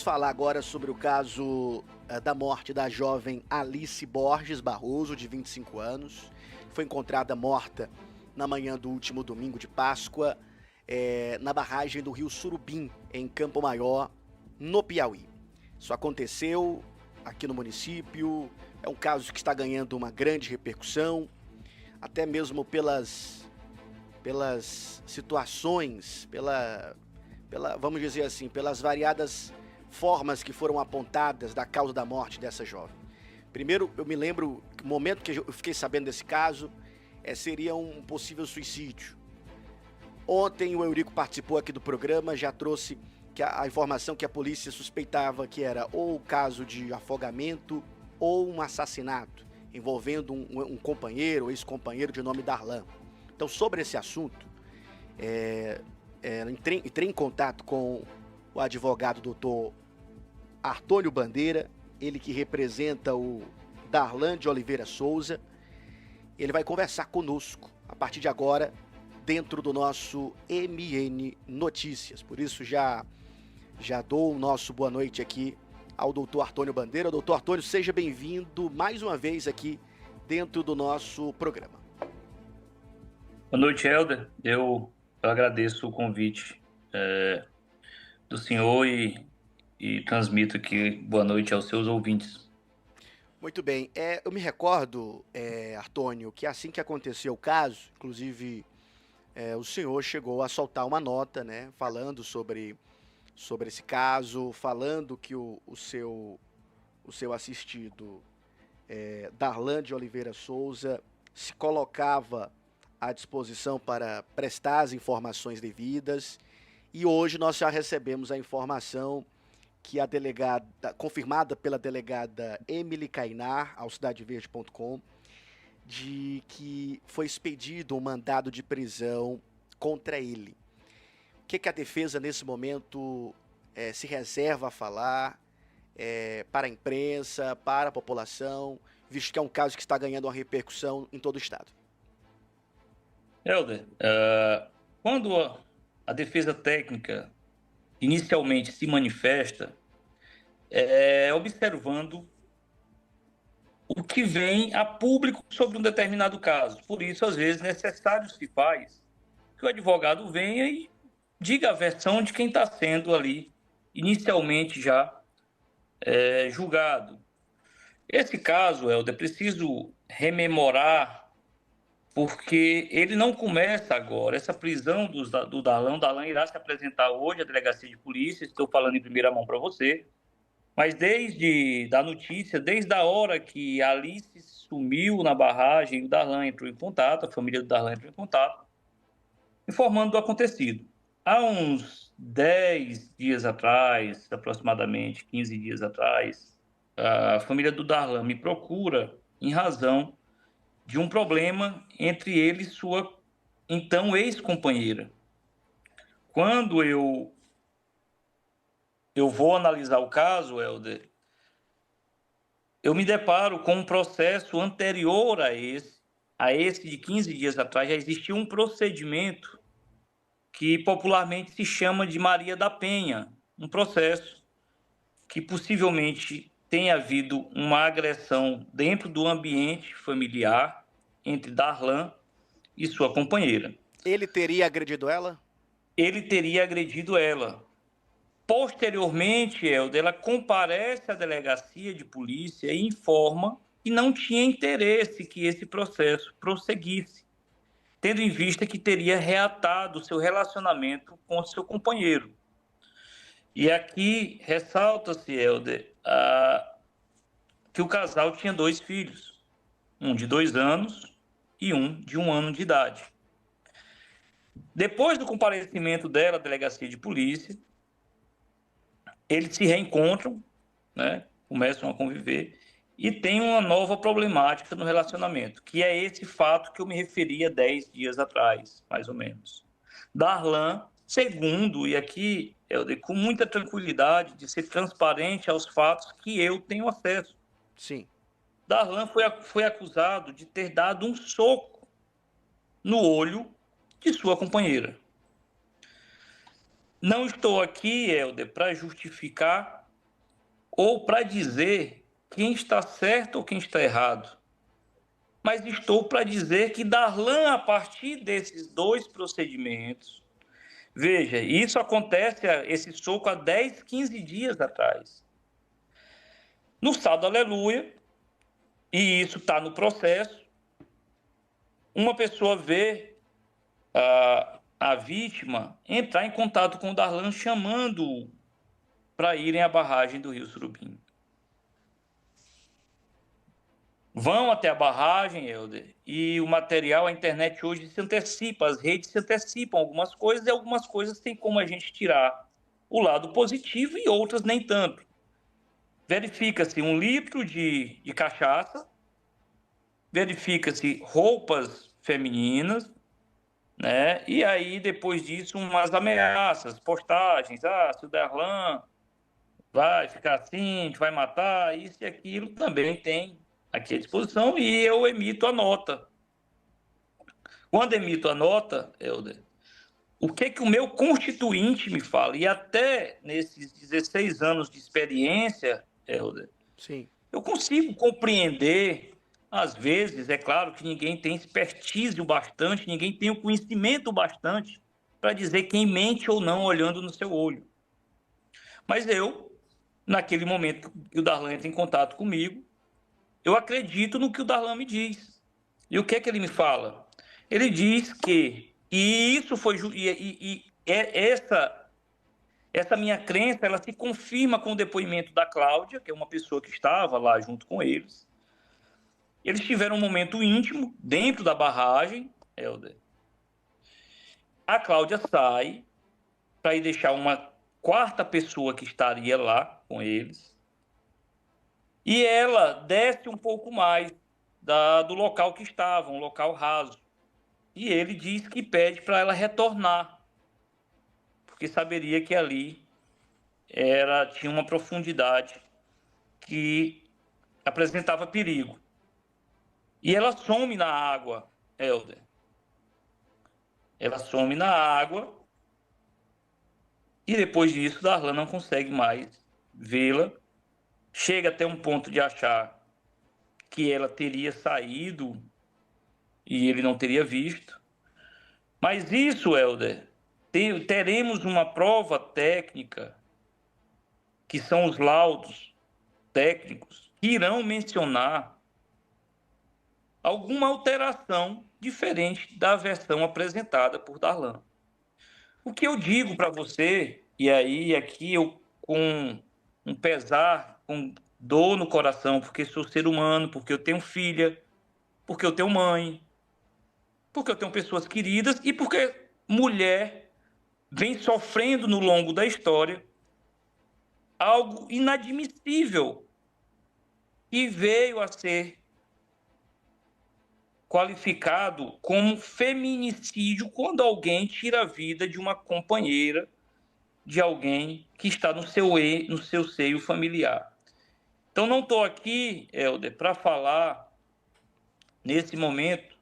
Falar agora sobre o caso da morte da jovem Alice Borges Barroso, de 25 anos. Foi encontrada morta na manhã do último domingo de Páscoa, na barragem do rio Surubim, em Campo Maior, no Piauí. Isso aconteceu aqui no município, é um caso que está ganhando uma grande repercussão, até mesmo pelas situações, vamos dizer assim, pelas variadas formas que foram apontadas da causa da morte dessa jovem. Primeiro, eu me lembro que o momento que eu fiquei sabendo desse caso seria um possível suicídio. Ontem o Eurico participou aqui do programa, já trouxe a informação que a polícia suspeitava que era ou o caso de afogamento ou um assassinato, envolvendo um companheiro ou ex-companheiro de nome Darlan. Então, sobre esse assunto, entrei em contato com o advogado doutor Artônio Bandeira, ele que representa o Darlan de Oliveira Souza. Ele vai conversar conosco a partir de agora, dentro do nosso MN Notícias. Por isso já dou o nosso boa noite aqui ao doutor Artônio Bandeira. Doutor Artônio, seja bem-vindo mais uma vez aqui dentro do nosso programa. Boa noite, Helder. Eu agradeço o convite do senhor e transmito aqui boa noite aos seus ouvintes. Muito bem. Eu me recordo, Artônio, que assim que aconteceu o caso, inclusive o senhor chegou a soltar uma nota, né, falando sobre esse caso, falando que o seu assistido, Darlan de Oliveira Souza, se colocava à disposição para prestar as informações devidas. E hoje nós já recebemos a informação que a delegada, confirmada pela delegada Emily Cainar, ao cidadeverde.com, de que foi expedido um mandado de prisão contra ele. O que a defesa, nesse momento, se reserva a falar para a imprensa, para a população, visto que é um caso que está ganhando uma repercussão em todo o estado? Helder, quando a defesa técnica inicialmente se manifesta, observando o que vem a público sobre um determinado caso. Por isso, às vezes, necessário se faz que o advogado venha e diga a versão de quem está sendo ali inicialmente já julgado. Esse caso, Helder, é preciso rememorar, porque ele não começa agora. Essa prisão do Darlan, o Darlan irá se apresentar hoje à delegacia de polícia, estou falando em primeira mão para você, mas desde a hora que a Alice sumiu na barragem, o Darlan entrou em contato, a família do Darlan entrou em contato, informando do acontecido. Há uns 10 dias atrás, aproximadamente 15 dias atrás, a família do Darlan me procura em razão de um problema entre ele e sua, então, ex-companheira. Quando eu vou analisar o caso, Helder, eu me deparo com um processo anterior a esse de 15 dias atrás. Já existia um procedimento que popularmente se chama de Maria da Penha, um processo que possivelmente tenha havido uma agressão dentro do ambiente familiar entre Darlan e sua companheira. Ele teria agredido ela? Ele teria agredido ela. Posteriormente, Helder, ela comparece à delegacia de polícia e informa que não tinha interesse que esse processo prosseguisse, tendo em vista que teria reatado seu relacionamento com seu companheiro. E aqui ressalta-se, Helder, que o casal tinha 2 filhos, um de 2 anos e um de 1 ano de idade. Depois do comparecimento dela à delegacia de polícia, eles se reencontram, né, começam a conviver e tem uma nova problemática no relacionamento, que é esse fato que eu me referia 10 dias atrás, mais ou menos. Darlan, segundo, e aqui eu dei com muita tranquilidade de ser transparente aos fatos que eu tenho acesso. Sim. Darlan foi acusado de ter dado um soco no olho de sua companheira. Não estou aqui, Helder, para justificar ou para dizer quem está certo ou quem está errado, mas estou para dizer que Darlan, a partir desses dois procedimentos, veja, isso acontece, esse soco, há 10, 15 dias atrás. No sábado, aleluia, e isso está no processo, uma pessoa vê a vítima entrar em contato com o Darlan, chamando-o para irem à barragem do Rio Surubim. Vão até a barragem, Helder, e o material, a internet hoje se antecipa, as redes se antecipam algumas coisas, e algumas coisas tem como a gente tirar o lado positivo e outras nem tanto. Verifica-se 1 litro de cachaça, verifica-se roupas femininas, né? E aí, depois disso, umas ameaças, postagens, se o Darlan vai ficar assim, a gente vai matar, isso e aquilo, também tem aqui à disposição, e eu emito a nota. Quando emito a nota, Helder, o que o meu constituinte me fala? E até nesses 16 anos de experiência, Helder, Sim. eu consigo compreender, às vezes, é claro que ninguém tem expertise o bastante, ninguém tem o conhecimento o bastante para dizer quem mente ou não olhando no seu olho. Mas eu, naquele momento que o Darlan entra em contato comigo, eu acredito no que o Darlan me diz. E o que é que ele me fala? Ele diz que, e isso foi, essa minha crença, ela se confirma com o depoimento da Cláudia, que é uma pessoa que estava lá junto com eles. Eles tiveram um momento íntimo dentro da barragem, Helder. A Cláudia sai para ir deixar uma quarta pessoa que estaria lá com eles. E ela desce um pouco mais do local que estava, um local raso. E ele diz que pede para ela retornar, porque saberia que ali tinha uma profundidade que apresentava perigo. E ela some na água, Helder. Ela some na água e depois disso Darlan não consegue mais vê-la. Chega até um ponto de achar que ela teria saído e ele não teria visto. Mas isso, Helder, teremos uma prova técnica, que são os laudos técnicos, que irão mencionar alguma alteração diferente da versão apresentada por Darlan. O que eu digo para você, e aí aqui eu com um pesar, com dor no coração, porque sou ser humano, porque eu tenho filha, porque eu tenho mãe, porque eu tenho pessoas queridas e porque mulher vem sofrendo no longo da história algo inadmissível e veio a ser qualificado como feminicídio quando alguém tira a vida de uma companheira, de alguém que está no seu seio familiar. Então, não estou aqui, Helder, para falar, nesse momento,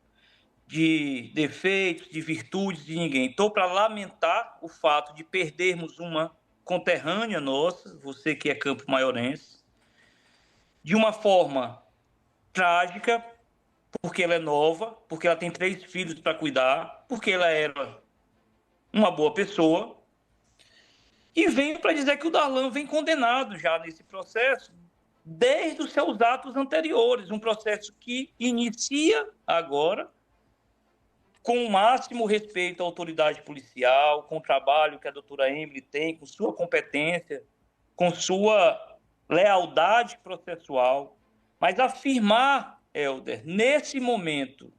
de defeitos, de virtudes de ninguém. Estou para lamentar o fato de perdermos uma conterrânea nossa, você que é campo-maiorense, de uma forma trágica, porque ela é nova, porque ela tem 3 filhos para cuidar, porque ela era uma boa pessoa. E venho para dizer que o Darlan vem condenado já nesse processo, desde os seus atos anteriores, um processo que inicia agora, com o máximo respeito à autoridade policial, com o trabalho que a doutora Emily tem, com sua competência, com sua lealdade processual, mas afirmar, Helder, nesse momento,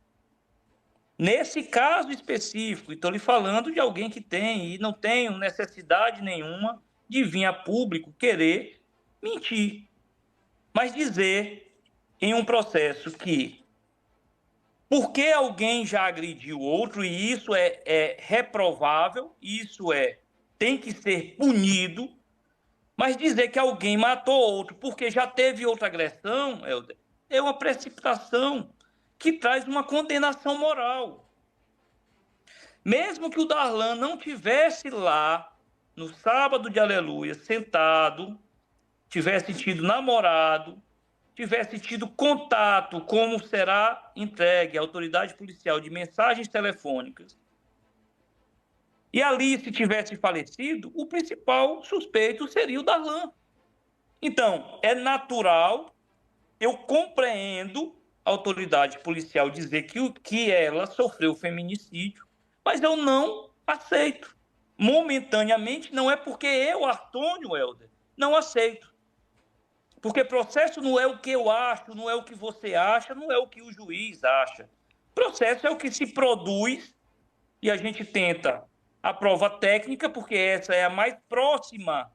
nesse caso específico, estou lhe falando de alguém que tem e não tem necessidade nenhuma de vir a público querer mentir, mas dizer em um processo que, porque alguém já agrediu outro, e isso é reprovável, tem que ser punido, mas dizer que alguém matou outro porque já teve outra agressão, Helder, é uma precipitação que traz uma condenação moral. Mesmo que o Darlan não tivesse lá, no sábado de aleluia, sentado, tivesse tido namorado, tivesse tido contato, como será entregue à autoridade policial de mensagens telefônicas, e ali, se tivesse falecido, o principal suspeito seria o Darlan. Então, é natural, eu compreendo a autoridade policial dizer que ela sofreu feminicídio, mas eu não aceito. Momentaneamente, não é porque eu, Artônio Helder, não aceito. Porque processo não é o que eu acho, não é o que você acha, não é o que o juiz acha. Processo é o que se produz e a gente tenta a prova técnica, porque essa é a mais próxima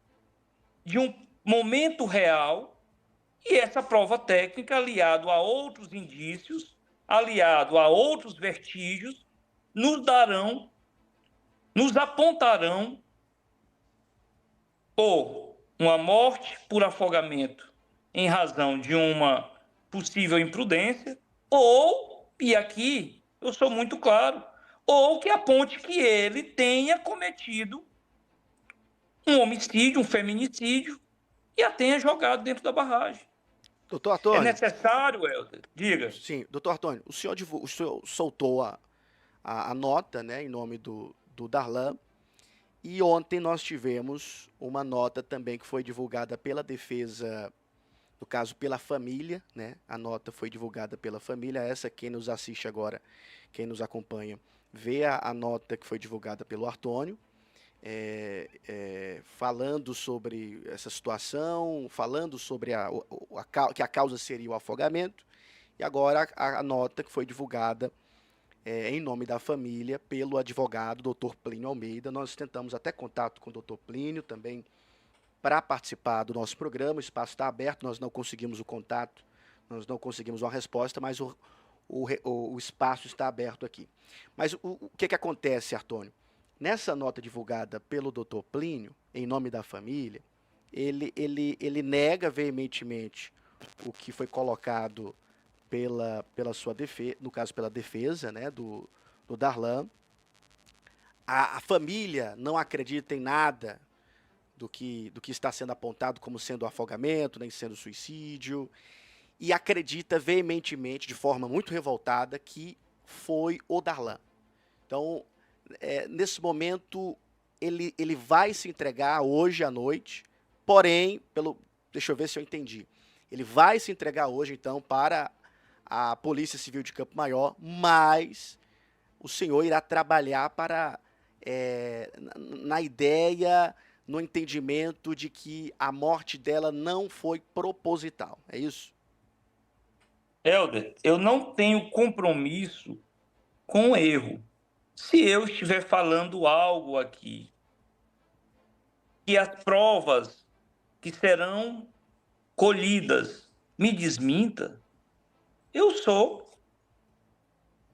de um momento real, e essa prova técnica, aliado a outros indícios, aliado a outros vestígios, nos apontarão ou uma morte por afogamento em razão de uma possível imprudência, ou, e aqui eu sou muito claro, ou que aponte que ele tenha cometido um homicídio, um feminicídio, e a tenha jogado dentro da barragem. Doutor É Antônio, necessário, Helder? Diga. sim, doutor Antônio, o senhor soltou a nota, né, em nome do Darlan, e ontem nós tivemos uma nota também que foi divulgada pela defesa, no caso pela família, né? A nota foi divulgada pela família. Essa, quem nos assiste agora, quem nos acompanha, vê a nota que foi divulgada pelo Artônio, falando sobre essa situação, falando sobre que a causa seria o afogamento, e agora a nota que foi divulgada em nome da família pelo advogado Dr. Plínio Almeida. Nós tentamos até contato com o Dr. Plínio também para participar do nosso programa. O espaço está aberto, nós não conseguimos o contato, nós não conseguimos uma resposta, mas o espaço está aberto aqui. Mas o que acontece, Artônio? Nessa nota divulgada pelo Dr. Plínio, em nome da família, ele nega veementemente o que foi colocado pela sua defesa, no caso pela defesa, né, do Darlan. A família não acredita em nada do que está sendo apontado como sendo afogamento, nem sendo suicídio, e acredita veementemente, de forma muito revoltada, que foi o Darlan. Então, nesse momento, ele vai se entregar hoje à noite, porém, deixa eu ver se eu entendi, ele vai se entregar hoje, então, para a Polícia Civil de Campo Maior, mas o senhor irá trabalhar para, na ideia, no entendimento de que a morte dela não foi proposital, é isso? Helder, eu não tenho compromisso com o erro. Se eu estiver falando algo aqui, que as provas que serão colhidas me desminta, eu sou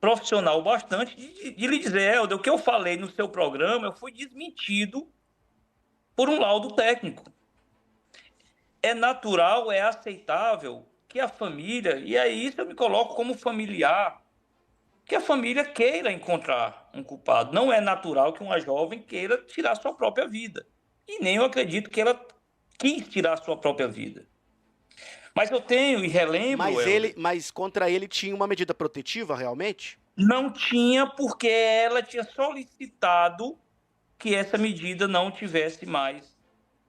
profissional bastante de lhe dizer, Helder, o que eu falei no seu programa, eu fui desmentido por um laudo técnico. É natural, é aceitável que a família, e aí isso eu me coloco como familiar, que a família queira encontrar um culpado. Não é natural que uma jovem queira tirar sua própria vida. E nem eu acredito que ela quis tirar sua própria vida. Mas eu tenho e relembro, Helder, Mas contra ele tinha uma medida protetiva, realmente? não tinha porque ela tinha solicitado que essa medida não tivesse mais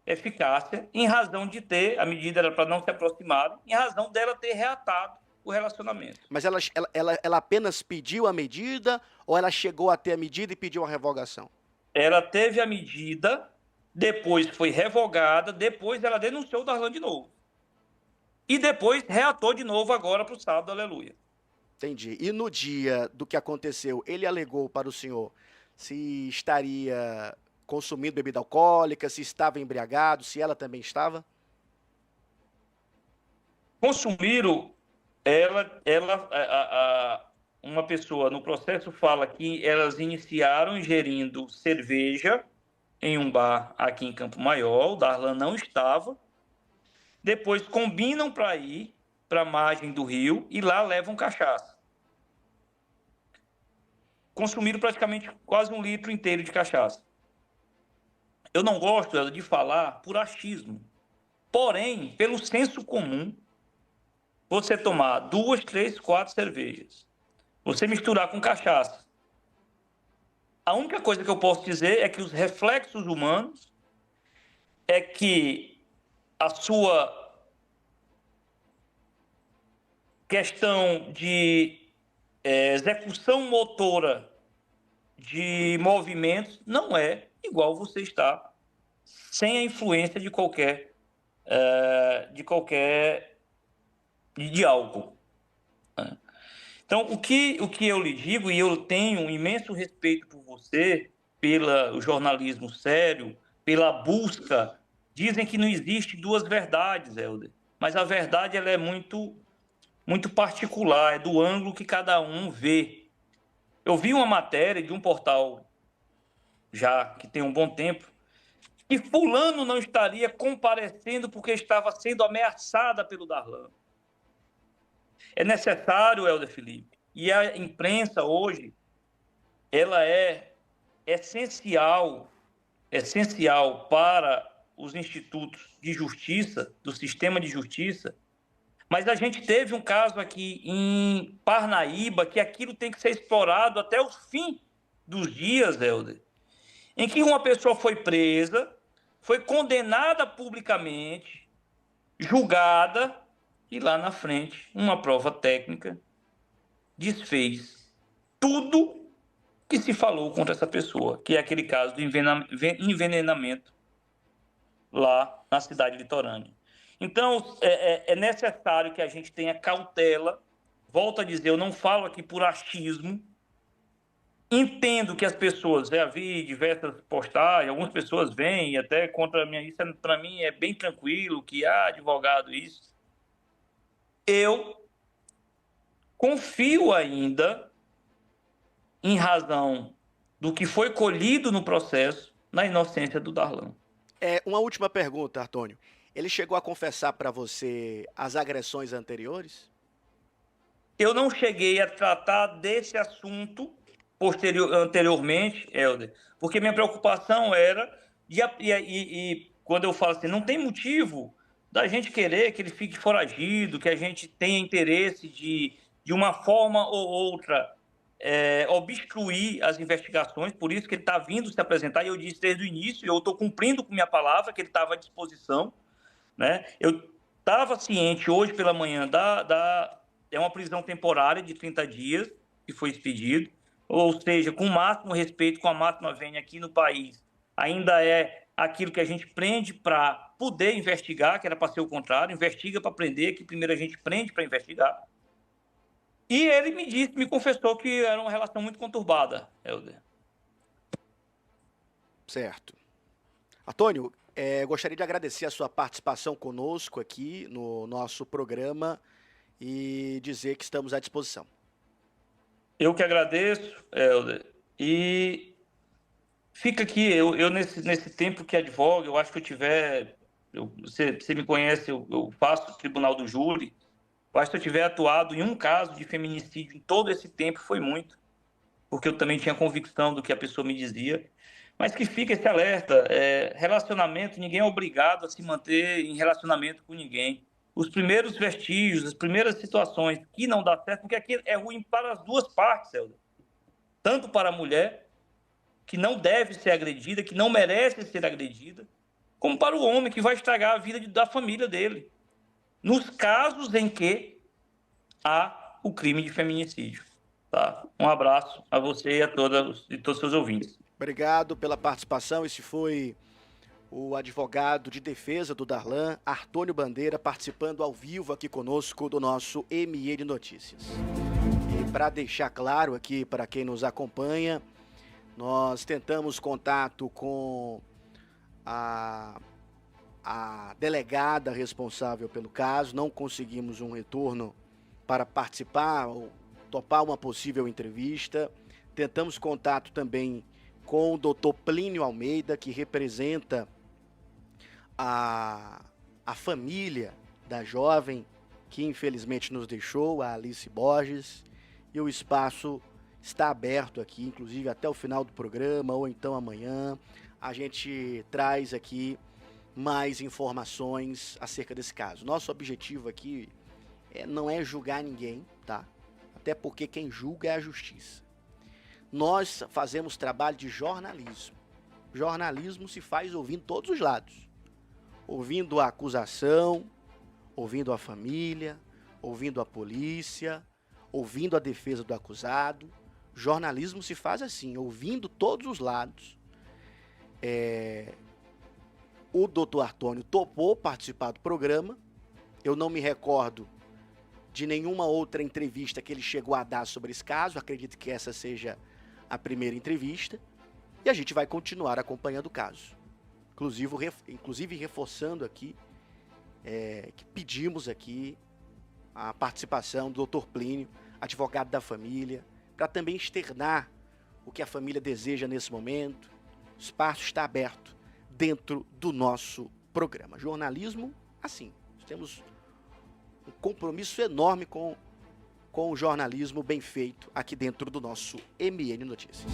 eficácia, em razão de ter, a medida era para não se aproximar, em razão dela ter reatado o relacionamento. Mas ela apenas pediu a medida ou ela chegou a ter a medida e pediu a revogação? Ela teve a medida, depois foi revogada, depois ela denunciou o Darlan de novo. E depois reatou de novo agora para o sábado, aleluia. Entendi. E no dia do que aconteceu, ele alegou para o senhor se estaria consumindo bebida alcoólica, se estava embriagado, se ela também estava? Consumiram, uma pessoa no processo fala que elas iniciaram ingerindo cerveja em um bar aqui em Campo Maior, o Darlan não estava, depois combinam para ir para a margem do rio e lá levam cachaça. Consumiram praticamente quase 1 litro inteiro de cachaça. Eu não gosto de falar por achismo, Porém, pelo senso comum, você tomar 2, 3, 4 cervejas, você misturar com cachaça, a única coisa que eu posso dizer é que os reflexos humanos é que a sua questão de execução motora de movimentos não é igual você está sem a influência de qualquer de álcool. Então, o que eu lhe digo, e eu tenho um imenso respeito por você, pelo jornalismo sério, pela busca. Dizem que não existe duas verdades, Helder, mas a verdade ela é muito, muito particular, é do ângulo que cada um vê. Eu vi uma matéria de um portal, já que tem um bom tempo, que fulano não estaria comparecendo porque estava sendo ameaçada pelo Darlan. É necessário, Helder Felipe, e a imprensa hoje, ela é essencial para os institutos de justiça, do sistema de justiça, mas a gente teve um caso aqui em Parnaíba que aquilo tem que ser explorado até o fim dos dias, Helder, em que uma pessoa foi presa, foi condenada publicamente, julgada, e lá na frente, uma prova técnica desfez tudo que se falou contra essa pessoa, que é aquele caso do envenenamento lá na cidade litorânea. Então, é necessário que a gente tenha cautela. Volto a dizer, eu não falo aqui por achismo. Entendo que as pessoas, já vi diversas postagens, algumas pessoas vêm até contra mim, isso para mim é bem tranquilo, que advogado isso. Eu confio ainda, em razão do que foi colhido no processo, na inocência do Darlan. Uma última pergunta, Antônio. Ele chegou a confessar para você as agressões anteriores? Eu não cheguei a tratar desse assunto anteriormente, Helder, porque minha preocupação era, quando eu falo assim, não tem motivo da gente querer que ele fique foragido, que a gente tenha interesse de uma forma ou outra, obstruir as investigações, por isso que ele está vindo se apresentar, e eu disse desde o início, eu estou cumprindo com minha palavra, que ele estava à disposição, né? Eu estava ciente hoje pela manhã é uma prisão temporária de 30 dias que foi expedido, ou seja, com o máximo respeito, com a máxima vênia aqui no país, ainda é aquilo que a gente prende para poder investigar, que era para ser o contrário, investiga para prender, que primeiro a gente prende para investigar. E ele me confessou que era uma relação muito conturbada, Helder. Certo. Antônio, gostaria de agradecer a sua participação conosco aqui no nosso programa e dizer que estamos à disposição. Eu que agradeço, Helder. E fica aqui, eu nesse tempo que advogo, eu acho que eu tiver... Você me conhece, eu faço o Tribunal do Júri. Eu acho que se eu tiver atuado em um caso de feminicídio em todo esse tempo, foi muito. Porque eu também tinha convicção do que a pessoa me dizia. Mas que fica esse alerta, relacionamento, ninguém é obrigado a se manter em relacionamento com ninguém. Os primeiros vestígios, as primeiras situações que não dá certo, porque aqui é ruim para as duas partes, Helder. Tanto para a mulher, que não deve ser agredida, que não merece ser agredida, como para o homem, que vai estragar a vida da família dele. Nos casos em que há o crime de feminicídio. Tá? Um abraço a você e a todos os seus ouvintes. Obrigado pela participação. Esse foi o advogado de defesa do Darlan, Antônio Bandeira, participando ao vivo aqui conosco do nosso ME de Notícias. E para deixar claro aqui para quem nos acompanha, nós tentamos contato com a delegada responsável pelo caso, não conseguimos um retorno para participar ou topar uma possível entrevista. Tentamos contato também com o Dr. Plínio Almeida, que representa a família da jovem que infelizmente nos deixou, a Alice Borges, e o espaço está aberto aqui, inclusive até o final do programa, ou então amanhã. A gente traz aqui mais informações acerca desse caso. Nosso objetivo aqui não é julgar ninguém, tá? Até porque quem julga é a justiça. Nós fazemos trabalho de jornalismo. Jornalismo se faz ouvindo todos os lados. Ouvindo a acusação, ouvindo a família, ouvindo a polícia, ouvindo a defesa do acusado. Jornalismo se faz assim, ouvindo todos os lados. O doutor Artônio topou participar do programa. Eu não me recordo de nenhuma outra entrevista que ele chegou a dar sobre esse caso. Acredito que essa seja a primeira entrevista. E a gente vai continuar acompanhando o caso. Inclusive reforçando aqui que pedimos aqui a participação do Dr. Plínio, advogado da família, para também externar o que a família deseja nesse momento. O espaço está aberto dentro do nosso programa. Jornalismo, assim, nós temos um compromisso enorme com o jornalismo bem feito aqui dentro do nosso MN Notícias.